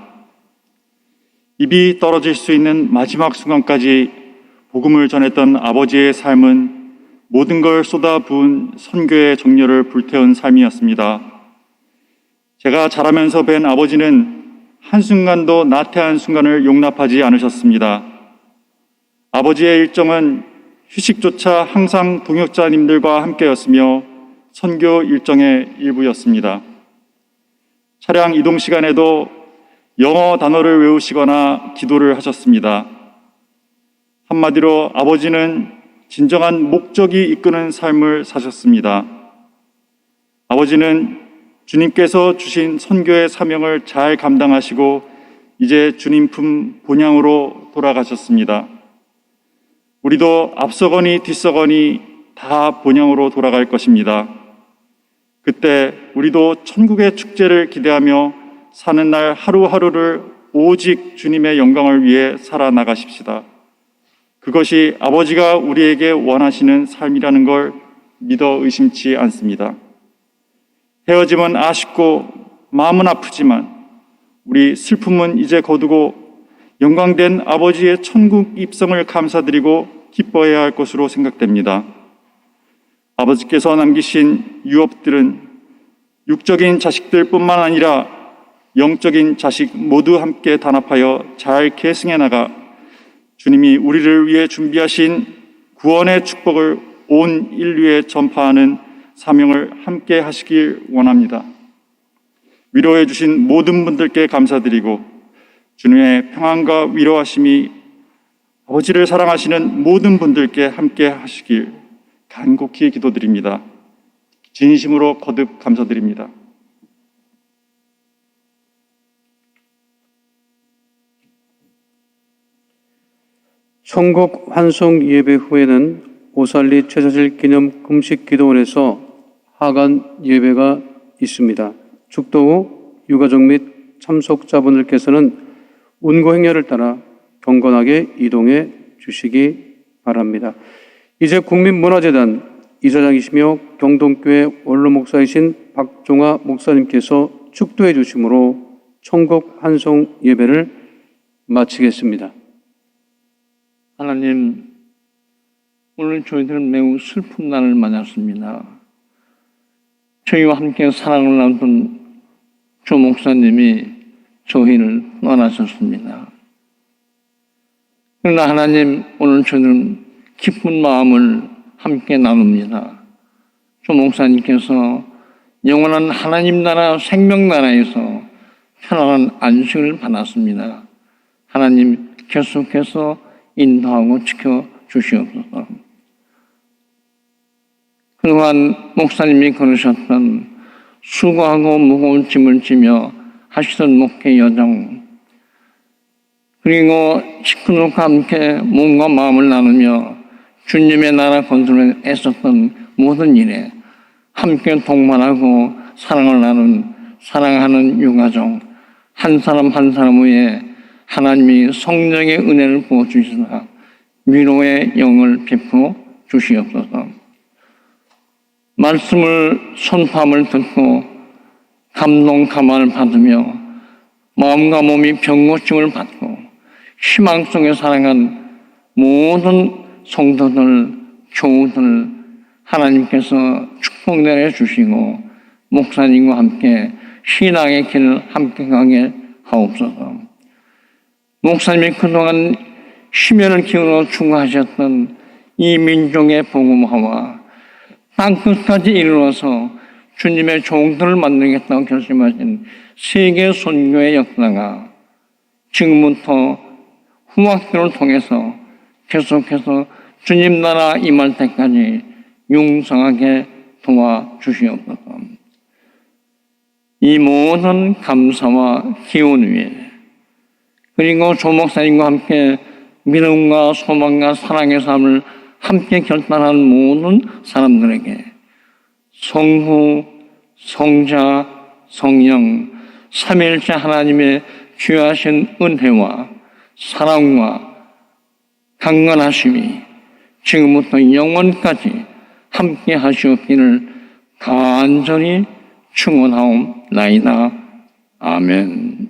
입이 떨어질 수 있는 마지막 순간까지 복음을 전했던 아버지의 삶은 모든 걸 쏟아부은 선교의 정열을 불태운 삶이었습니다. 제가 자라면서 뵌 아버지는 한순간도 나태한 순간을 용납하지 않으셨습니다. 아버지의 일정은 휴식조차 항상 동역자님들과 함께였으며 선교 일정의 일부였습니다. 차량 이동 시간에도 영어 단어를 외우시거나 기도를 하셨습니다. 한마디로 아버지는 진정한 목적이 이끄는 삶을 사셨습니다. 아버지는 주님께서 주신 선교의 사명을 잘 감당하시고 이제 주님 품 본향으로 돌아가셨습니다. 우리도 앞서거니 뒤서거니 다 본향으로 돌아갈 것입니다. 그때 우리도 천국의 축제를 기대하며 사는 날 하루하루를 오직 주님의 영광을 위해 살아나가십시다. 그것이 아버지가 우리에게 원하시는 삶이라는 걸 믿어 의심치 않습니다. 헤어짐은 아쉽고 마음은 아프지만 우리 슬픔은 이제 거두고 영광된 아버지의 천국 입성을 감사드리고 기뻐해야 할 것으로 생각됩니다. 아버지께서 남기신 유업들은 육적인 자식들뿐만 아니라 영적인 자식 모두 함께 단합하여 잘 계승해 나가 주님이 우리를 위해 준비하신 구원의 축복을 온 인류에 전파하는 사명을 함께 하시길 원합니다. 위로해 주신 모든 분들께 감사드리고 주님의 평안과 위로하심이 아버지를 사랑하시는 모든 분들께 함께 하시길 간곡히 기도드립니다. 진심으로 거듭 감사드립니다. 천국 환송 예배 후에는 오살리 최사실 기념 금식 기도원에서 하간 예배가 있습니다. 축도 후 유가족 및 참석자분들께서는 운구 행렬을 따라 경건하게 이동해 주시기 바랍니다. 이제 국민문화재단 이사장이시며 경동교회 원로 목사이신 박종화 목사님께서 축도해 주심으로 천국 환송 예배를 마치겠습니다. 하나님, 오늘 저희들은 매우 슬픈 날을 맞았습니다. 저희와 함께 사랑을 나눈 조 목사님이 저희를 떠나셨습니다. 그러나 하나님, 오늘 저희는 기쁜 마음을 함께 나눕니다. 조 목사님께서 영원한 하나님 나라 생명나라에서 편안한 안식을 받았습니다. 하나님 계속해서 인도하고 지켜주시옵소서. 그동안 목사님이 걸으셨던 수고하고 무거운 짐을 지며 하시던 목회 여정, 그리고 식구들과 함께 몸과 마음을 나누며 주님의 나라 건설에 애썼던 모든 일에 함께 동반하고 사랑을 나눈 사랑하는 유가족 한 사람 한 사람 위에 하나님이 성령의 은혜를 부어주시사 위로의 영을 베풀어 주시옵소서. 말씀을 선포함을 듣고 감동 감화를 받으며 마음과 몸이 병고침을 받고 희망 속에 살아간 모든 성도들, 교우들 하나님께서 축복 내려주시고 목사님과 함께 신앙의 길을 함께 가게 하옵소서. 목사님이 그동안 심연을 기울여 충고하셨던 이 민족의 복음화와 땅끝까지 이르러서 주님의 종들을 만들겠다고 결심하신 세계 선교의 역사가 지금부터 후학교를 통해서 계속해서 주님 나라 임할 때까지 융성하게 도와주시옵소서. 이 모든 감사와 기원 위에 그리고 조 목사님과 함께 믿음과 소망과 사랑의 삶을 함께 결단한 모든 사람들에게 성부, 성자, 성령, 삼위일체 하나님의 귀하신 은혜와 사랑과 강건하심이 지금부터 영원까지 함께 하시옵기를 간절히 축원하옵나이다. 아멘.